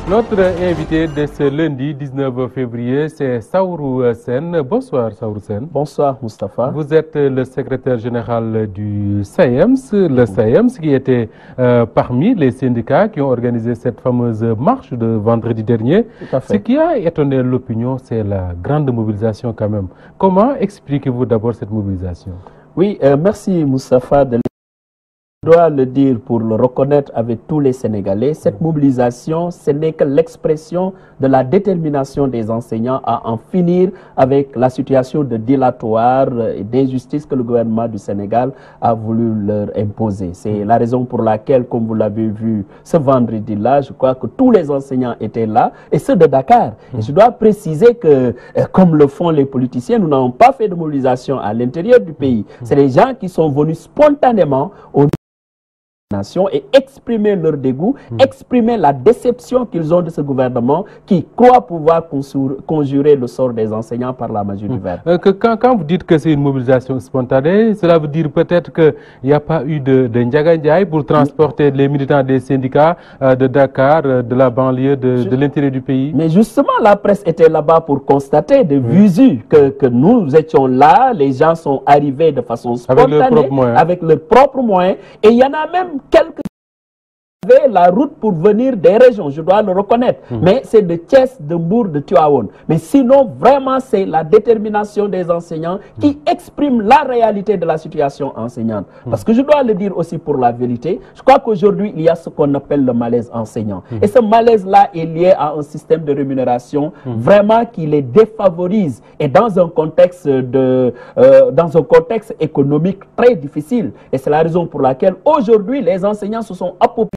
Notre invité de ce lundi 19 février, c'est Saourou Sène. Bonsoir Saourou Sène. Bonsoir Moustapha. Vous êtes le secrétaire général du SAEMS, le SAEMS qui était parmi les syndicats qui ont organisé cette fameuse marche de vendredi dernier. Tout à fait. Ce qui a étonné l'opinion, c'est la grande mobilisation quand même. Comment expliquez-vous d'abord cette mobilisation? Oui, merci Moustapha. Je dois le dire pour le reconnaître avec tous les Sénégalais, cette mobilisation, ce n'est que l'expression de la détermination des enseignants à en finir avec la situation de dilatoire et d'injustice que le gouvernement du Sénégal a voulu leur imposer. C'est la raison pour laquelle, comme vous l'avez vu ce vendredi-là, je crois que tous les enseignants étaient là, et ceux de Dakar. Et je dois préciser que, comme le font les politiciens, nous n'avons pas fait de mobilisation à l'intérieur du pays. C'est les gens qui sont venus spontanément au et exprimer leur dégoût, exprimer la déception qu'ils ont de ce gouvernement qui croit pouvoir conjurer le sort des enseignants par la magie du verbe. Quand vous dites que c'est une mobilisation spontanée, cela veut dire peut-être qu'il n'y a pas eu de Ndiaga Ndiaye pour transporter les militants des syndicats de Dakar, de la banlieue, de l'intérieur du pays? Mais justement, la presse était là-bas pour constater de visu que nous étions là, les gens sont arrivés de façon spontanée, avec leurs propres moyens, et il y en a même quelques avaient la route pour venir des régions, je dois le reconnaître, mais c'est de Thiès, de Mbour, de Tivaouane. Mais sinon, vraiment, c'est la détermination des enseignants qui exprime la réalité de la situation enseignante. Parce que je dois le dire aussi pour la vérité, je crois qu'aujourd'hui, il y a ce qu'on appelle le malaise enseignant. Et ce malaise-là est lié à un système de rémunération vraiment qui les défavorise. Et dans un contexte économique très difficile. Et c'est la raison pour laquelle aujourd'hui, les enseignants se sont appropriés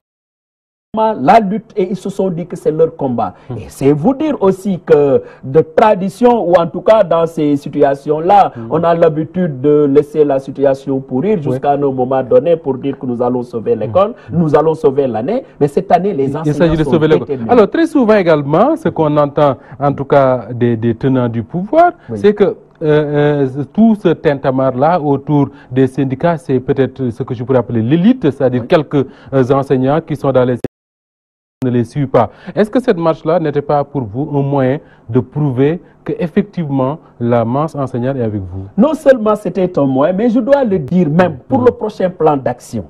la lutte et ils se sont dit que c'est leur combat. Et c'est vous dire aussi que de tradition, ou en tout cas dans ces situations-là, on a l'habitude de laisser la situation pourrir jusqu'à un moment donné pour dire que nous allons sauver l'école, nous allons sauver l'année, mais cette année, les enseignants sont déterminés. Alors, très souvent également, ce qu'on entend, en tout cas des tenants du pouvoir, c'est que tout ce tintamarre-là autour des syndicats, c'est peut-être ce que je pourrais appeler l'élite, c'est-à-dire quelques enseignants qui sont dans les ne les suit pas. Est-ce que cette marche-là n'était pas pour vous un moyen de prouver qu'effectivement la masse enseignante est avec vous? Non seulement c'était un moyen, mais je dois le dire même pour le prochain plan d'action.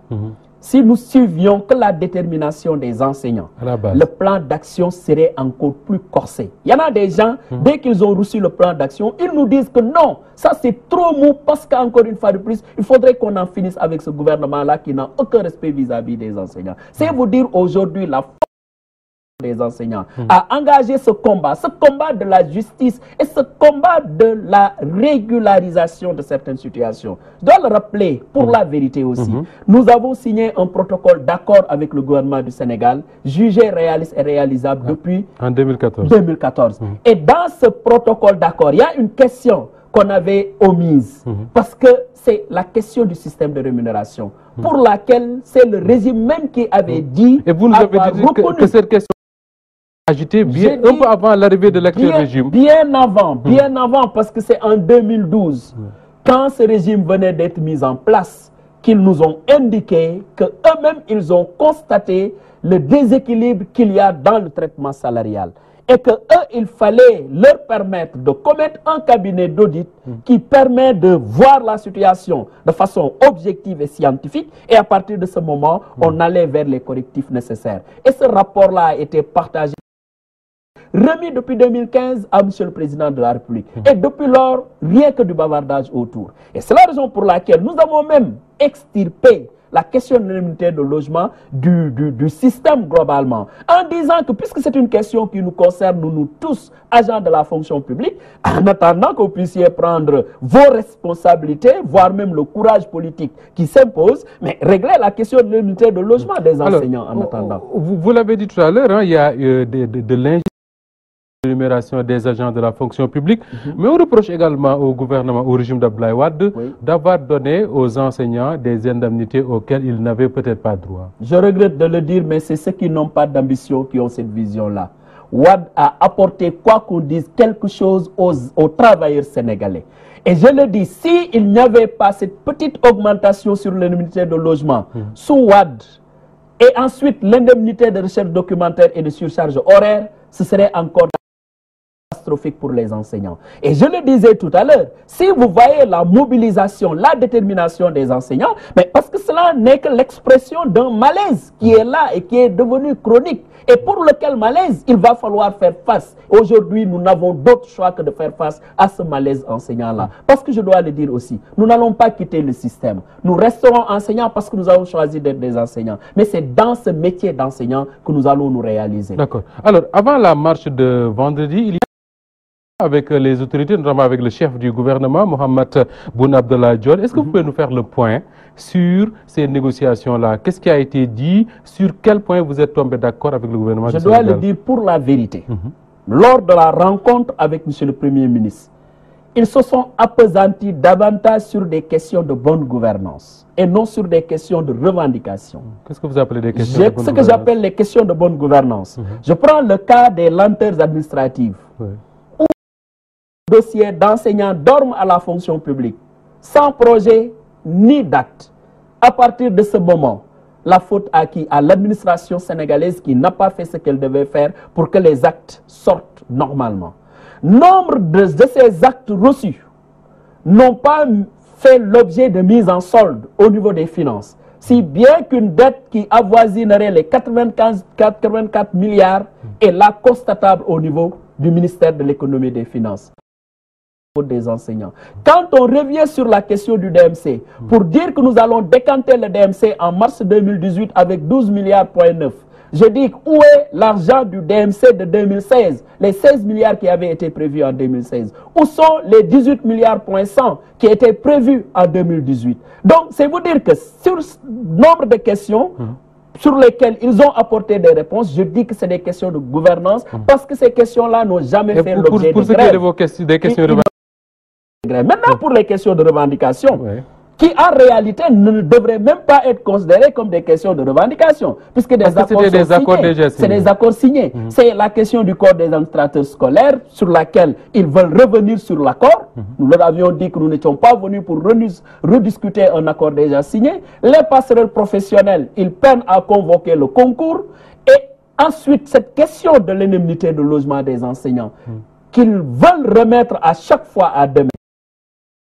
Si nous suivions que la détermination des enseignants, le plan d'action serait encore plus corsé. Il y en a des gens, dès qu'ils ont reçu le plan d'action, ils nous disent que non, ça c'est trop mou parce qu'encore une fois de plus, il faudrait qu'on en finisse avec ce gouvernement-là qui n'a aucun respect vis-à-vis des enseignants. C'est vous dire aujourd'hui la des enseignants à engager ce combat de la justice et ce combat de la régularisation de certaines situations. Je dois le rappeler pour la vérité aussi. Nous avons signé un protocole d'accord avec le gouvernement du Sénégal, jugé réaliste et réalisable depuis en 2014. Et dans ce protocole d'accord, il y a une question qu'on avait omise parce que c'est la question du système de rémunération pour laquelle c'est le régime même qui avait dit et vous nous avez dit que cette question agité un peu avant l'arrivée de l'actuel régime. Bien avant, parce que c'est en 2012, quand ce régime venait d'être mis en place, qu'ils nous ont indiqué qu'eux-mêmes, ils ont constaté le déséquilibre qu'il y a dans le traitement salarial. Et qu'eux, il fallait leur permettre de commettre un cabinet d'audit qui permet de voir la situation de façon objective et scientifique. Et à partir de ce moment, on allait vers les correctifs nécessaires. Et ce rapport-là a été partagé, remis depuis 2015 à M. le Président de la République. Et depuis lors, rien que du bavardage autour. Et c'est la raison pour laquelle nous avons même extirpé la question de l'indemnité de logement du système globalement, en disant que puisque c'est une question qui nous concerne, nous tous, agents de la fonction publique, en attendant que vous puissiez prendre vos responsabilités, voire même le courage politique qui s'impose, mais régler la question de l'indemnité de logement des enseignants en attendant. Vous l'avez dit tout à l'heure, il y a de l'injustice rémunération des agents de la fonction publique, mais on reproche également au gouvernement, au régime d'Abdoulaye Wade, d'avoir donné aux enseignants des indemnités auxquelles ils n'avaient peut-être pas droit. Je regrette de le dire, mais c'est ceux qui n'ont pas d'ambition qui ont cette vision-là. Wade a apporté, quoi qu'on dise, quelque chose aux travailleurs sénégalais. Et je le dis, s'il n'y avait pas cette petite augmentation sur l'indemnité de logement, sous Wade, et ensuite l'indemnité de recherche documentaire et de surcharge horaire, ce serait encore catastrophique pour les enseignants. Et je le disais tout à l'heure, si vous voyez la mobilisation, la détermination des enseignants, mais parce que cela n'est que l'expression d'un malaise qui est là et qui est devenu chronique et pour lequel malaise, il va falloir faire face. Aujourd'hui, nous n'avons d'autre choix que de faire face à ce malaise enseignant-là. Parce que je dois le dire aussi, nous n'allons pas quitter le système. Nous resterons enseignants parce que nous avons choisi d'être des enseignants. Mais c'est dans ce métier d'enseignant que nous allons nous réaliser. D'accord. Alors, avant la marche de vendredi, il y a avec les autorités, notamment avec le chef du gouvernement, Mohamed Boun Abdallah Dionne. Est-ce que vous pouvez nous faire le point sur ces négociations-là? Qu'est-ce qui a été dit? Sur quel point vous êtes tombé d'accord avec le gouvernement du Sénégal? Je dois le dire pour la vérité. Lors de la rencontre avec M. le Premier ministre, ils se sont appesantis davantage sur des questions de bonne gouvernance et non sur des questions de revendication. Qu'est-ce que vous appelez des questions de bonne gouvernance? Ce que j'appelle les questions de bonne gouvernance. Je prends le cas des lenteurs administratives. Dossiers d'enseignants dorment à la fonction publique, sans projet ni date. À partir de ce moment, la faute à qui? À l'administration sénégalaise qui n'a pas fait ce qu'elle devait faire pour que les actes sortent normalement. Nombre de ces actes reçus n'ont pas fait l'objet de mise en solde au niveau des finances, si bien qu'une dette qui avoisinerait les 84 milliards est là constatable au niveau du ministère de l'économie et des finances. Des enseignants. Quand on revient sur la question du DMC, pour dire que nous allons décanter le DMC en mars 2018 avec 12 milliards, je dis où est l'argent du DMC de 2016, les 16 milliards qui avaient été prévus en 2016? Où sont les 18 milliards qui étaient prévus en 2018? Donc, c'est vous dire que sur nombre de questions, sur lesquelles ils ont apporté des réponses, je dis que c'est des questions de gouvernance, parce que ces questions-là n'ont jamais fait l'objet de grève. Pour ce qui est de vos questions, des questions de Maintenant, pour les questions de revendication, qui en réalité ne devraient même pas être considérées comme des questions de revendication, puisque des accords sont signés. C'est des accords signés. C'est la question du corps des administrateurs scolaires, sur laquelle ils veulent revenir sur l'accord. Nous leur avions dit que nous n'étions pas venus pour rediscuter un accord déjà signé. Les passerelles professionnelles, ils peinent à convoquer le concours. Et ensuite, cette question de l'indemnité de logement des enseignants, qu'ils veulent remettre à chaque fois à demain.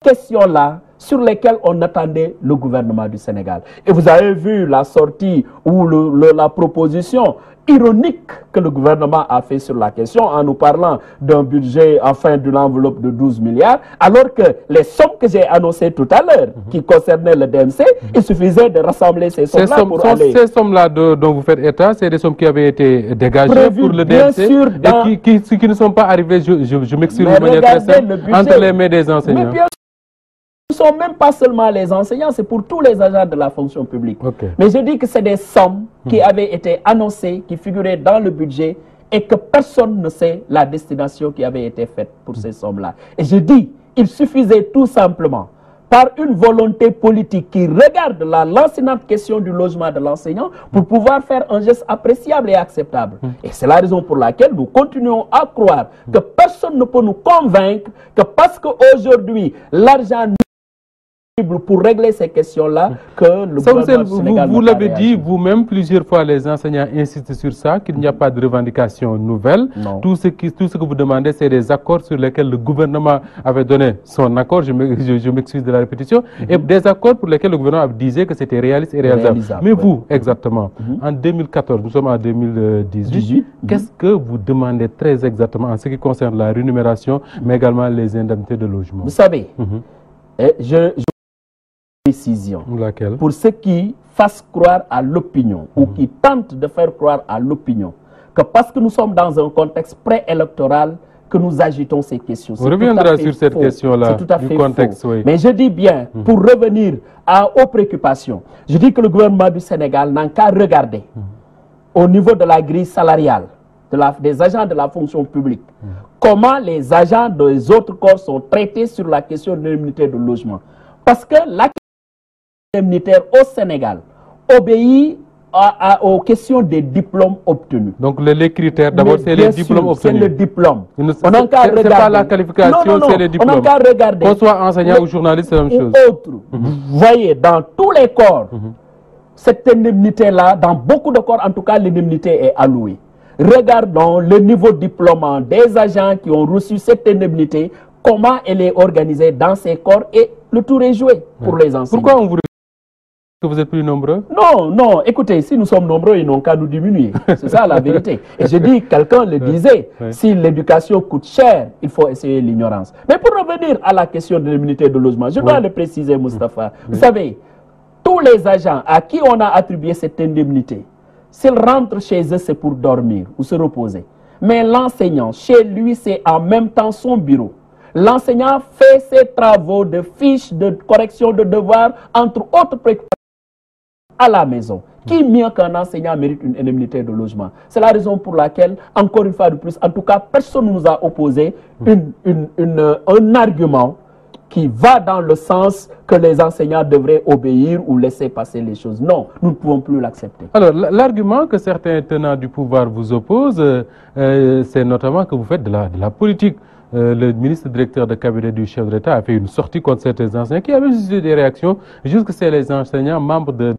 Questions-là sur lesquelles on attendait le gouvernement du Sénégal. Et vous avez vu la sortie ou la proposition ironique que le gouvernement a fait sur la question en nous parlant d'un budget, enfin d'une enveloppe de 12 milliards, alors que les sommes que j'ai annoncées tout à l'heure, qui concernaient le DMC, il suffisait de rassembler ces sommes-là pour aller... Ces sommes-là dont vous faites état, c'est des sommes qui avaient été dégagées pour le DMC et qui ne sont pas arrivées, je m'excuse de manière très simple, entre les mains des enseignants. Ce ne sont même pas seulement les enseignants, c'est pour tous les agents de la fonction publique. Mais je dis que c'est des sommes qui avaient été annoncées, qui figuraient dans le budget et que personne ne sait la destination qui avait été faite pour ces sommes-là. Et je dis, il suffisait tout simplement, par une volonté politique qui regarde la lancinante question du logement de l'enseignant pour pouvoir faire un geste appréciable et acceptable. Et c'est la raison pour laquelle nous continuons à croire que personne ne peut nous convaincre que parce qu'aujourd'hui, l'argent pour régler ces questions-là que le gouvernement du Sénégal vous l'avez dit vous-même plusieurs fois, les enseignants insistent sur ça, qu'il n'y a pas de revendication nouvelle. Tout ce que vous demandez, c'est des accords sur lesquels le gouvernement avait donné son accord, je m'excuse de la répétition, et des accords pour lesquels le gouvernement disait que c'était réaliste et réalisable. Mais vous, exactement, en 2014, nous sommes en 2018, qu'est-ce que vous demandez très exactement en ce qui concerne la rémunération, mais également les indemnités de logement? Vous savez, décision pour ceux qui fassent croire à l'opinion ou qui tentent de faire croire à l'opinion que parce que nous sommes dans un contexte préélectoral que nous agitons ces questions. On reviendra sur cette question-là du contexte. Mais je dis bien, pour revenir aux préoccupations, je dis que le gouvernement du Sénégal n'a qu'à regarder au niveau de la grille salariale des agents de la fonction publique comment les agents des autres corps sont traités sur la question de l'indemnité de logement. Parce que la indemnitaire au Sénégal obéit aux questions des diplômes obtenus. Donc les critères, d'abord, c'est les diplômes obtenus. C'est le diplôme. C'est pas la qualification, c'est les diplômes. On n'a qu'à regarder. Qu'on soit enseignant ou journaliste, c'est la même chose. Vous voyez, dans tous les corps, cette indemnité-là, dans beaucoup de corps, en tout cas, l'indemnité est allouée. Regardons le niveau diplômant des agents qui ont reçu cette indemnité, comment elle est organisée dans ces corps et le tour est joué pour les enseignants. Pourquoi on vous que vous êtes plus nombreux? Non, non, écoutez, si nous sommes nombreux, ils n'ont qu'à nous diminuer. C'est ça la vérité. Et je dis, quelqu'un le disait, si l'éducation coûte cher, il faut essayer l'ignorance. Mais pour revenir à la question de l'immunité de logement, je dois le préciser, Moustapha. Vous savez, tous les agents à qui on a attribué cette indemnité, s'ils rentrent chez eux, c'est pour dormir ou se reposer. Mais l'enseignant, chez lui, c'est en même temps son bureau. L'enseignant fait ses travaux de fiches, de correction de devoirs, entre autres préoccupations, à la maison. Qui mieux qu'un enseignant mérite une indemnité de logement? C'est la raison pour laquelle, encore une fois de plus, en tout cas, personne ne nous a opposé un argument qui va dans le sens que les enseignants devraient obéir ou laisser passer les choses. Non, nous ne pouvons plus l'accepter. Alors, l'argument que certains tenants du pouvoir vous opposent, c'est notamment que vous faites de la politique. Le ministre directeur de cabinet du chef de l'État a fait une sortie contre certains enseignants qui avaient suscité des réactions, jusque c'est les enseignants membres de...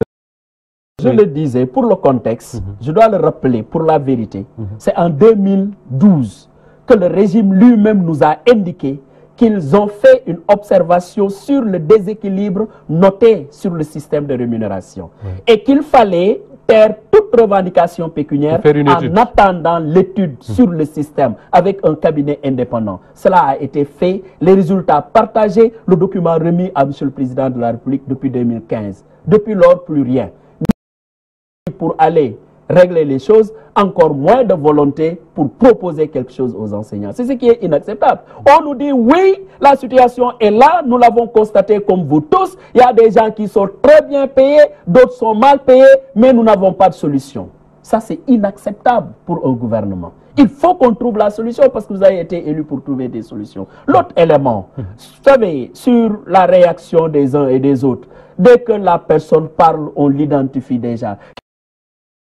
Je le disais, pour le contexte, je dois le rappeler, pour la vérité, c'est en 2012 que le régime lui-même nous a indiqué qu'ils ont fait une observation sur le déséquilibre noté sur le système de rémunération et qu'il fallait taire toute revendication pécuniaire en attendant l'étude sur le système avec un cabinet indépendant. Cela a été fait, les résultats partagés, le document remis à M. le Président de la République depuis 2015. Depuis lors, plus rien. Pour aller régler les choses, encore moins de volonté pour proposer quelque chose aux enseignants. C'est ce qui est inacceptable. On nous dit oui, la situation est là, nous l'avons constaté comme vous tous, il y a des gens qui sont très bien payés, d'autres sont mal payés, mais nous n'avons pas de solution. Ça, c'est inacceptable pour un gouvernement. Il faut qu'on trouve la solution parce que vous avez été élu pour trouver des solutions. L'autre élément, vous savez, sur la réaction des uns et des autres, dès que la personne parle, on l'identifie déjà.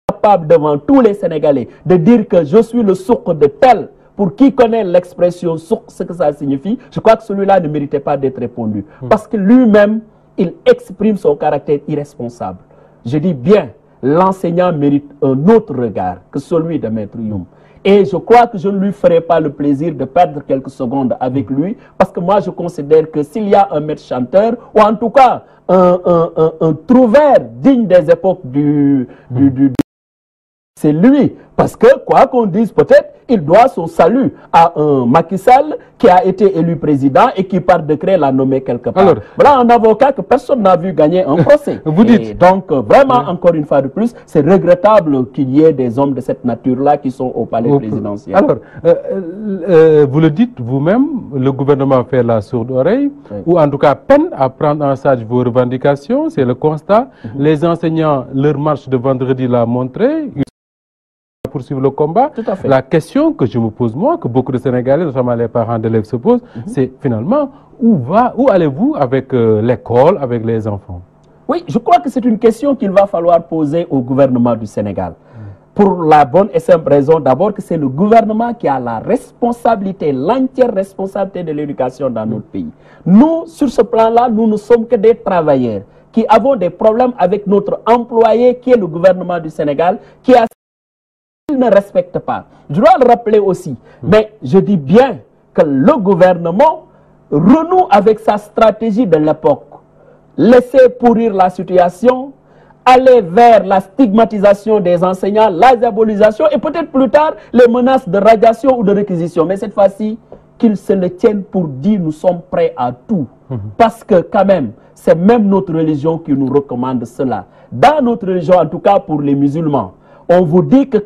Capable devant tous les Sénégalais de dire que je suis le souk de tel, pour qui connaît l'expression souk, ce que ça signifie, je crois que celui-là ne méritait pas d'être répondu. Parce que lui-même, il exprime son caractère irresponsable. Je dis bien, l'enseignant mérite un autre regard que celui de Maître Youm. Et je crois que je ne lui ferai pas le plaisir de perdre quelques secondes avec lui, parce que moi je considère que s'il y a un maître chanteur, ou en tout cas un trouvère digne des époques c'est lui. Parce que, quoi qu'on dise peut-être, il doit son salut à un Macky Sall qui a été élu président et qui par décret l'a nommé quelque part. Alors, voilà un avocat que personne n'a vu gagner un procès. Vous dites. Et donc, vraiment, encore une fois de plus, c'est regrettable qu'il y ait des hommes de cette nature-là qui sont au palais présidentiel. Alors, vous le dites vous-même, le gouvernement fait la sourde oreille, ou en tout cas peine à prendre en charge vos revendications, c'est le constat. Les enseignants, leur marche de vendredi l'a montré. Poursuivre le combat. La question que je me pose moi, que beaucoup de Sénégalais, notamment les parents d'élèves se posent, c'est finalement où allez-vous avec l'école, avec les enfants? Oui, je crois que c'est une question qu'il va falloir poser au gouvernement du Sénégal. Pour la bonne et simple raison, d'abord que c'est le gouvernement qui a la responsabilité, l'entière responsabilité de l'éducation dans notre pays. Nous, sur ce plan-là, nous ne sommes que des travailleurs qui avons des problèmes avec notre employé qui est le gouvernement du Sénégal, qui a ne respecte pas. Je dois le rappeler aussi. Mais je dis bien que le gouvernement renoue avec sa stratégie de l'époque. Laisser pourrir la situation, aller vers la stigmatisation des enseignants, la diabolisation et peut-être plus tard les menaces de radiation ou de réquisition. Mais cette fois-ci, qu'ils se le tiennent pour dire nous sommes prêts à tout. Parce que quand même, c'est même notre religion qui nous recommande cela. Dans notre religion, en tout cas pour les musulmans, on vous dit que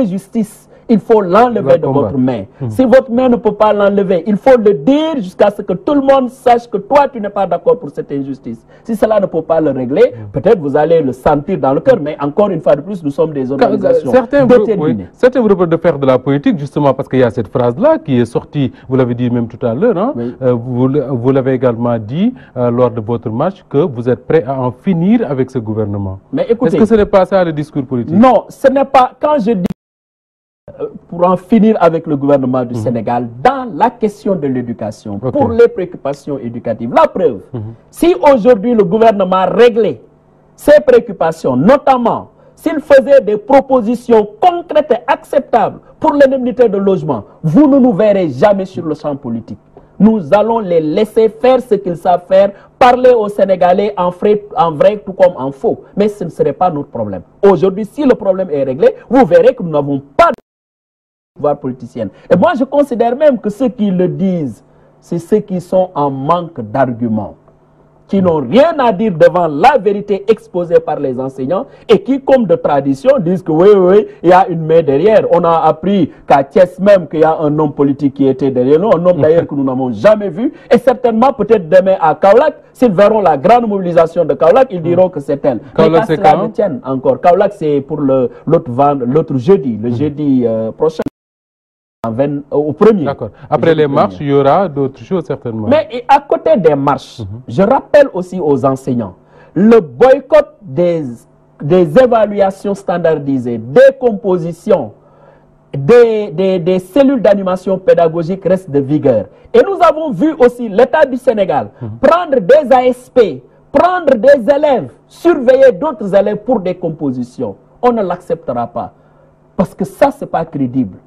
justice, il faut l'enlever de votre main. Si votre main ne peut pas l'enlever, il faut le dire jusqu'à ce que tout le monde sache que toi, tu n'es pas d'accord pour cette injustice. Si cela ne peut pas le régler, peut-être vous allez le sentir dans le cœur, mais encore une fois de plus, nous sommes des organisations déterminées. Certains vous reprochent de faire de la politique, justement parce qu'il y a cette phrase-là qui est sortie, vous l'avez dit même tout à l'heure, hein, vous l'avez également dit lors de votre match, que vous êtes prêt à en finir avec ce gouvernement. Mais écoutez, est-ce que ce n'est pas ça le discours politique? Non, ce n'est pas, quand je dis pour en finir avec le gouvernement du Sénégal dans la question de l'éducation, pour les préoccupations éducatives. La preuve, si aujourd'hui le gouvernement réglait ses préoccupations, notamment s'il faisait des propositions concrètes et acceptables pour l'indemnité de logement, vous ne nous verrez jamais sur le champ politique. Nous allons les laisser faire ce qu'ils savent faire, parler aux Sénégalais en vrai tout comme en faux. Mais ce ne serait pas notre problème. Aujourd'hui, si le problème est réglé, vous verrez que nous n'avons pas de pouvoir politicien. Et moi, je considère même que ceux qui le disent, c'est ceux qui sont en manque d'arguments, qui n'ont rien à dire devant la vérité exposée par les enseignants et qui, comme de tradition, disent que oui, il y a une main derrière. On a appris qu'à Thiès même qu'il y a un homme politique qui était derrière nous, un homme d'ailleurs que nous n'avons jamais vu. Et certainement, peut-être demain à Kaolack, s'ils verront la grande mobilisation de Kaolack, ils diront que c'est elle. Kaolack, c'est quand? Encore. Kaolack, c'est pour l'autre jeudi, le jeudi prochain. Au premier. D'accord. Après les marches, il y aura d'autres choses certainement. Mais à côté des marches, je rappelle aussi aux enseignants, le boycott des évaluations standardisées, des compositions, des cellules d'animation pédagogique reste de vigueur. Et nous avons vu aussi l'État du Sénégal prendre des ASP, prendre des élèves, surveiller d'autres élèves pour des compositions. On ne l'acceptera pas. Parce que ça, ce n'est pas crédible.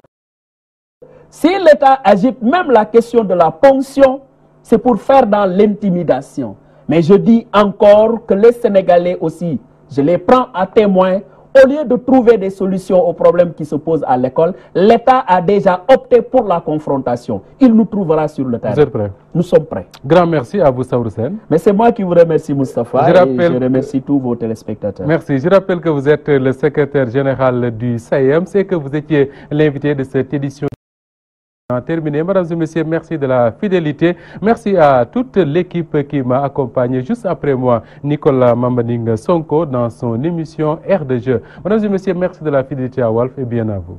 Si l'État agite même la question de la ponction, c'est pour faire dans l'intimidation. Mais je dis encore que les Sénégalais aussi, je les prends à témoin, au lieu de trouver des solutions aux problèmes qui se posent à l'école, l'État a déjà opté pour la confrontation. Il nous trouvera sur le terrain. Vous êtes prêts? Nous sommes prêts. Grand merci à vous, Saourou Sène. Mais c'est moi qui vous remercie, Moustapha, et je remercie tous vos téléspectateurs. Merci. Je rappelle que vous êtes le secrétaire général du SAEM, c'est que vous étiez l'invité de cette édition. Terminé. Mesdames et messieurs, merci de la fidélité. Merci à toute l'équipe qui m'a accompagné juste après moi, Nicolas Mambaning Sonko, dans son émission Air de jeu. Mesdames et messieurs, merci de la fidélité à Walf et bien à vous.